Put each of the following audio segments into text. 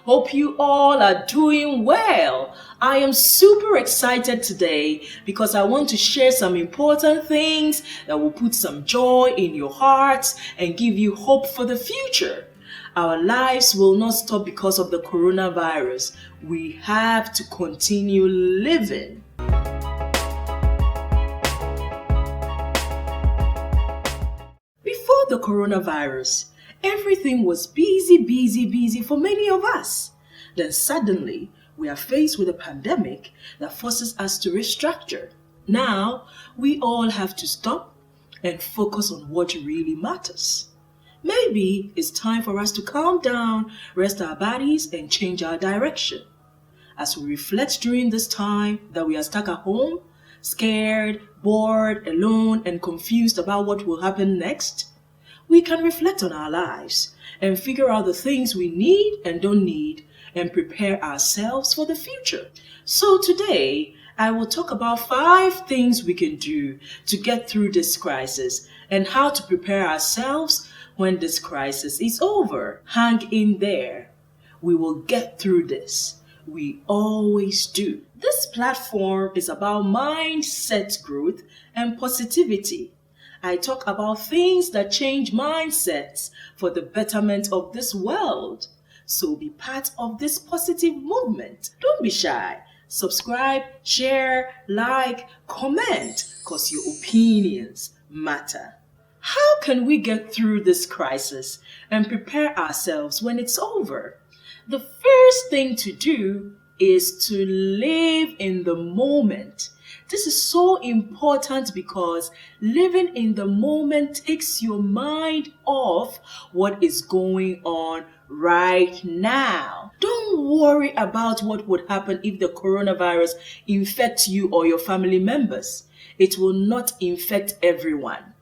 Hope you all are doing well. I am super excited today because I want to share some important things that will put some joy in your hearts and give you hope for the future. Our lives will not stop because of the coronavirus. We have to continue living. Before the coronavirus, everything was busy for many of us. Then suddenly, we are faced with a pandemic that forces us to restructure. Now, we all have to stop and focus on what really matters. Maybe it's time for us to calm down, rest our bodies, and change our direction. As we reflect during this time that we are stuck at home, scared, bored, alone, and confused about what will happen next, we can reflect on our lives and figure out the things we need and don't need and prepare ourselves for the future. So today, I will talk about 5 things we can do to get through this crisis and how to prepare ourselves when this crisis is over. Hang in there. We will get through this. We always do. This platform is about mindset growth and positivity. I talk about things that change mindsets for the betterment of this world. So be part of this positive movement. Don't be shy. Subscribe, share, like, comment, because your opinions matter. How can we get through this crisis and prepare ourselves when it's over? The first thing to do is to live in the moment. This is so important because living in the moment takes your mind off what is going on right now. Don't worry about what would happen if the coronavirus infects you or your family members. It will not infect everyone.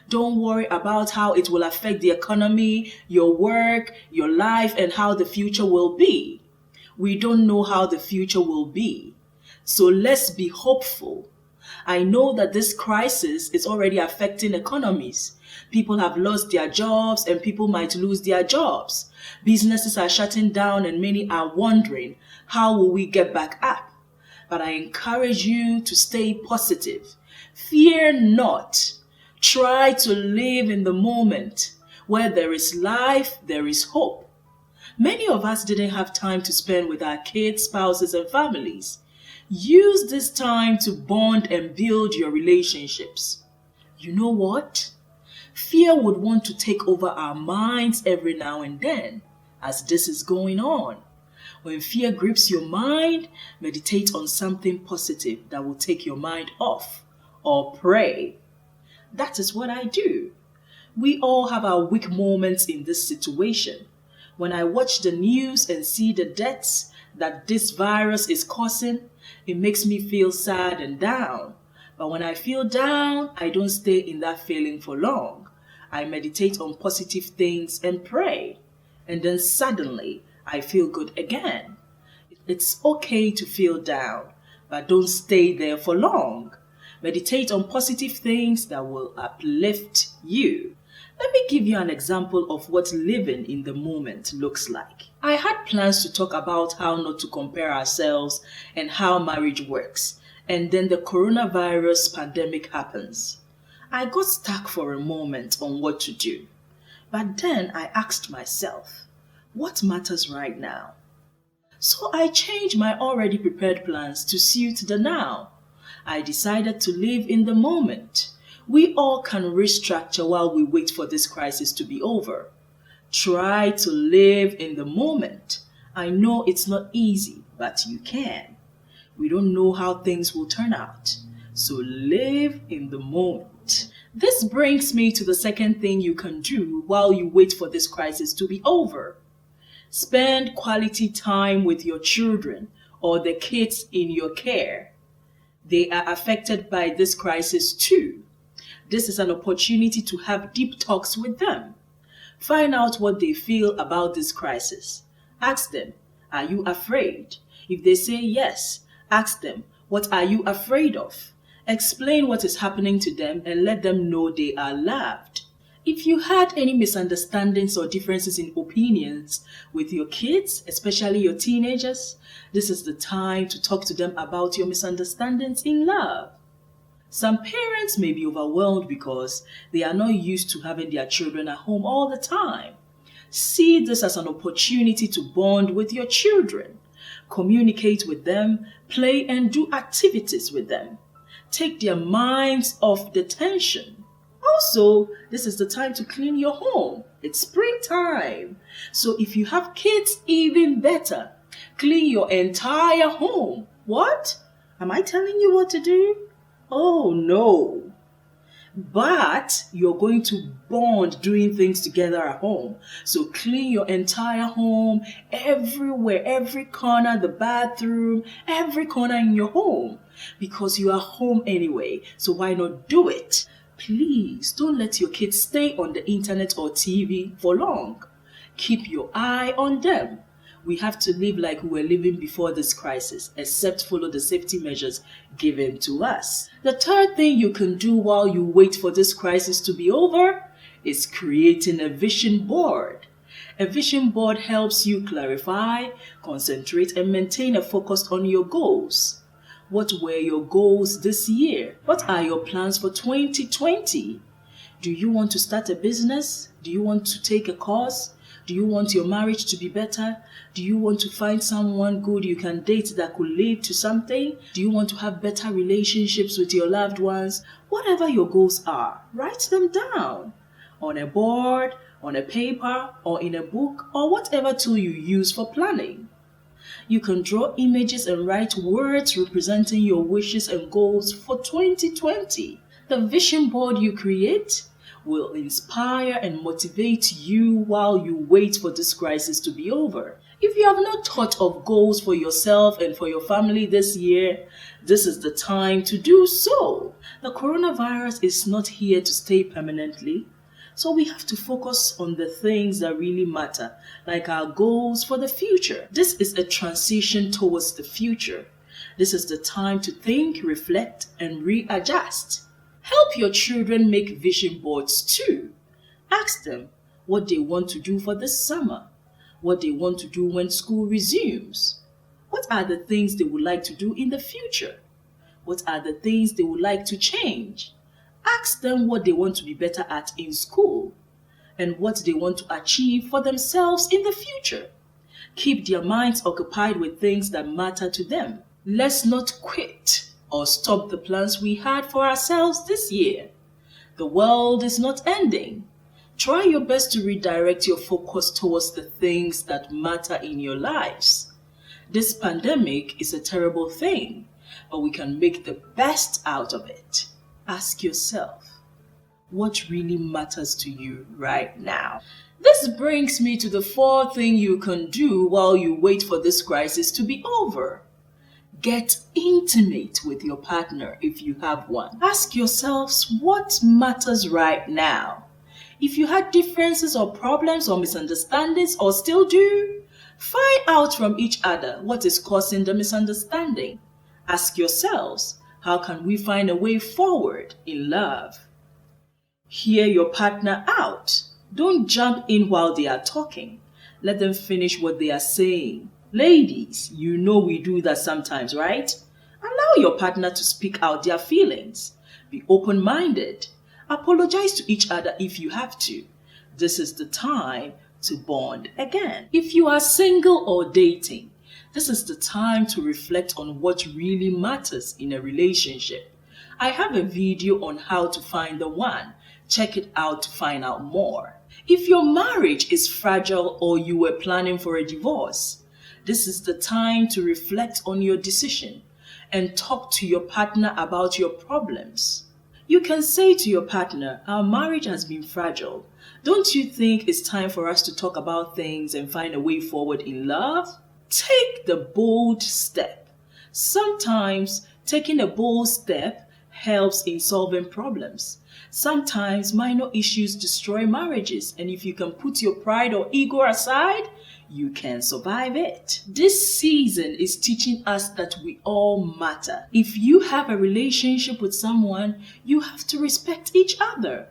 Don't worry about how it will affect the economy, your work, your life, and how the future will be. We don't know how the future will be. So let's be hopeful. I know that this crisis is already affecting economies. People have lost their jobs and people might lose their jobs. Businesses are shutting down and many are wondering, how will we get back up? But I encourage you to stay positive. Fear not. Try to live in the moment. Where there is life, there is hope. Many of us didn't have time to spend with our kids, spouses, and families. Use this time to bond and build your relationships. You know what? Fear would want to take over our minds every now and then, as this is going on. When fear grips your mind, meditate on something positive that will take your mind off, or pray. That is what I do. We all have our weak moments in this situation. When I watch the news and see the deaths that this virus is causing, it makes me feel sad and down. But when I feel down, I don't stay in that feeling for long. I meditate on positive things and pray. And then suddenly, I feel good again. It's okay to feel down, but don't stay there for long. Meditate on positive things that will uplift you. Let me give you an example of what living in the moment looks like. I had plans to talk about how not to compare ourselves and how marriage works, and then the coronavirus pandemic happens. I got stuck for a moment on what to do, but then I asked myself, what matters right now? So I changed my already prepared plans to suit the now. I decided to live in the moment. We all can restructure while we wait for this crisis to be over. Try to live in the moment. I know it's not easy, but you can. We don't know how things will turn out. So live in the moment. This brings me to the second thing you can do while you wait for this crisis to be over. Spend quality time with your children or the kids in your care. They are affected by this crisis too. This is an opportunity to have deep talks with them. Find out what they feel about this crisis. Ask them, are you afraid? If they say yes, ask them, what are you afraid of? Explain what is happening to them and let them know they are loved. If you had any misunderstandings or differences in opinions with your kids, especially your teenagers, this is the time to talk to them about your misunderstandings in love. Some parents may be overwhelmed because they are not used to having their children at home all the time. See this as an opportunity to bond with your children. Communicate with them, play and do activities with them. Take their minds off the tension. Also, this is the time to clean your home. It's springtime. So if you have kids, even better. Clean your entire home. What? Am I telling you what to do? Oh no. But you're going to bond doing things together at home. So clean your entire home, everywhere, every corner, the bathroom, every corner in your home. Because you are home anyway, so why not do it? Please don't let your kids stay on the internet or TV for long. Keep your eye on them. We have to live like we were living before this crisis, except follow the safety measures given to us. The third thing you can do while you wait for this crisis to be over is creating a vision board. A vision board helps you clarify, concentrate, and maintain a focus on your goals. What were your goals this year? What are your plans for 2020? Do you want to start a business? Do you want to take a course? Do you want your marriage to be better? Do you want to find someone good you can date that could lead to something? Do you want to have better relationships with your loved ones? Whatever your goals are, write them down on a board, on a paper, or in a book, or whatever tool you use for planning. You can draw images and write words representing your wishes and goals for 2020. The vision board you create will inspire and motivate you while you wait for this crisis to be over. If you have not thought of goals for yourself and for your family this year, this is the time to do so. The coronavirus is not here to stay permanently, so we have to focus on the things that really matter, like our goals for the future. This is a transition towards the future. This is the time to think, reflect, and readjust. Help your children make vision boards too. Ask them what they want to do for this summer, what they want to do when school resumes. What are the things they would like to do in the future? What are the things they would like to change? Ask them what they want to be better at in school and what they want to achieve for themselves in the future. Keep their minds occupied with things that matter to them. Let's not quit or stop the plans we had for ourselves this year. The world is not ending. Try your best to redirect your focus towards the things that matter in your lives. This pandemic is a terrible thing, but we can make the best out of it. Ask yourself, what really matters to you right now? This brings me to the fourth thing you can do while you wait for this crisis to be over. Get intimate with your partner if you have one. Ask yourselves what matters right now. If you had differences or problems or misunderstandings or still do, find out from each other what is causing the misunderstanding. Ask yourselves, how can we find a way forward in love? Hear your partner out. Don't jump in while they are talking. Let them finish what they are saying. Ladies, you know we do that sometimes, right? Allow your partner to speak out their feelings. Be open-minded. Apologize to each other if you have to. This is the time to bond again. If you are single or dating, this is the time to reflect on what really matters in a relationship. I have a video on how to find the one. Check it out to find out more. If your marriage is fragile or you were planning for a divorce, this is the time to reflect on your decision and talk to your partner about your problems. You can say to your partner, our marriage has been fragile. Don't you think it's time for us to talk about things and find a way forward in love? Take the bold step. Sometimes taking a bold step helps in solving problems. Sometimes minor issues destroy marriages, and if you can put your pride or ego aside, you can survive it. This season is teaching us that we all matter. If you have a relationship with someone, you have to respect each other.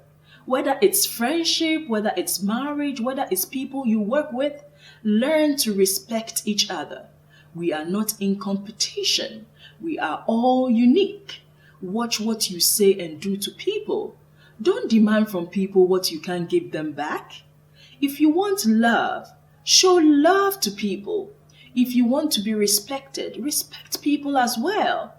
Whether it's friendship, whether it's marriage, whether it's people you work with, learn to respect each other. We are not in competition. We are all unique. Watch what you say and do to people. Don't demand from people what you can't give them back. If you want love, show love to people. If you want to be respected, respect people as well.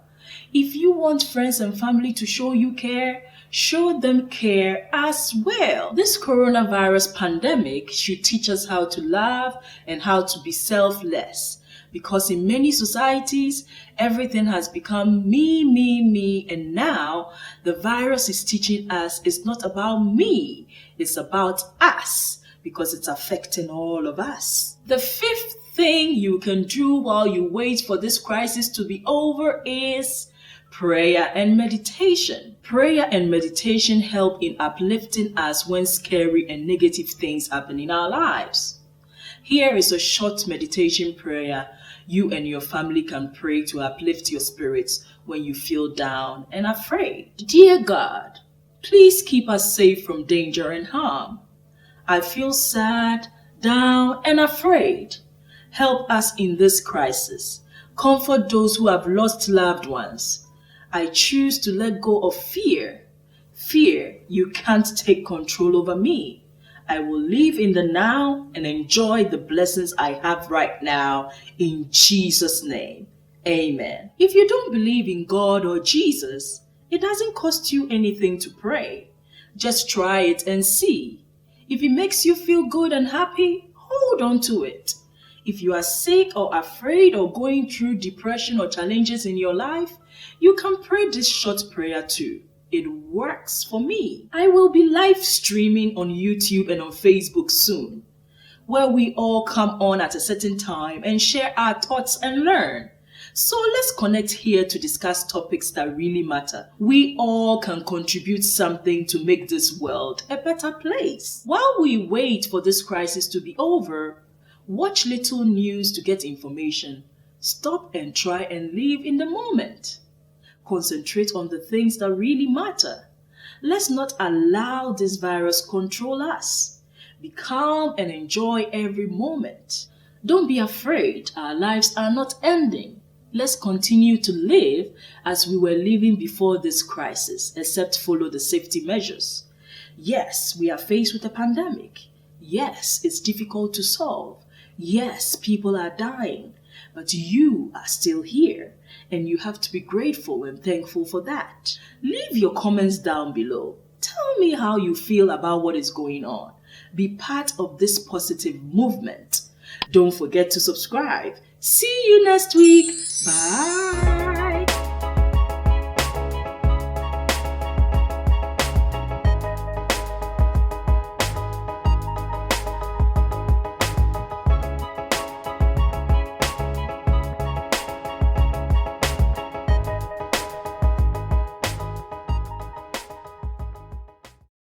If you want friends and family to show you care, show them care as well. This coronavirus pandemic should teach us how to love and how to be selfless. Because in many societies, everything has become me, and now the virus is teaching us it's not about me, it's about us, because it's affecting all of us. The fifth thing you can do while you wait for this crisis to be over is prayer and meditation. Prayer and meditation help in uplifting us when scary and negative things happen in our lives. Here is a short meditation prayer you and your family can pray to uplift your spirits when you feel down and afraid. Dear God, please keep us safe from danger and harm. I feel sad, down, and afraid. Help us in this crisis. Comfort those who have lost loved ones. I choose to let go of fear. Fear, you can't take control over me. I will live in the now and enjoy the blessings I have right now in Jesus' name. Amen. If you don't believe in God or Jesus, it doesn't cost you anything to pray. Just try it and see. If it makes you feel good and happy, hold on to it. If you are sick or afraid or going through depression or challenges in your life, you can pray this short prayer too. It works for me. I will be live streaming on YouTube and on Facebook soon, where we all come on at a certain time and share our thoughts and learn. So let's connect here to discuss topics that really matter. We all can contribute something to make this world a better place. While we wait for this crisis to be over, watch little news to get information. Stop and try and live in the moment. Concentrate on the things that really matter. Let's not allow this virus control us. Be calm and enjoy every moment. Don't be afraid. Our lives are not ending. Let's continue to live as we were living before this crisis, except follow the safety measures. Yes, we are faced with a pandemic. Yes, it's difficult to solve. Yes, people are dying. But you are still here, and you have to be grateful and thankful for that. Leave your comments down below. Tell me how you feel about what is going on. Be part of this positive movement. Don't forget to subscribe. See you next week. Bye.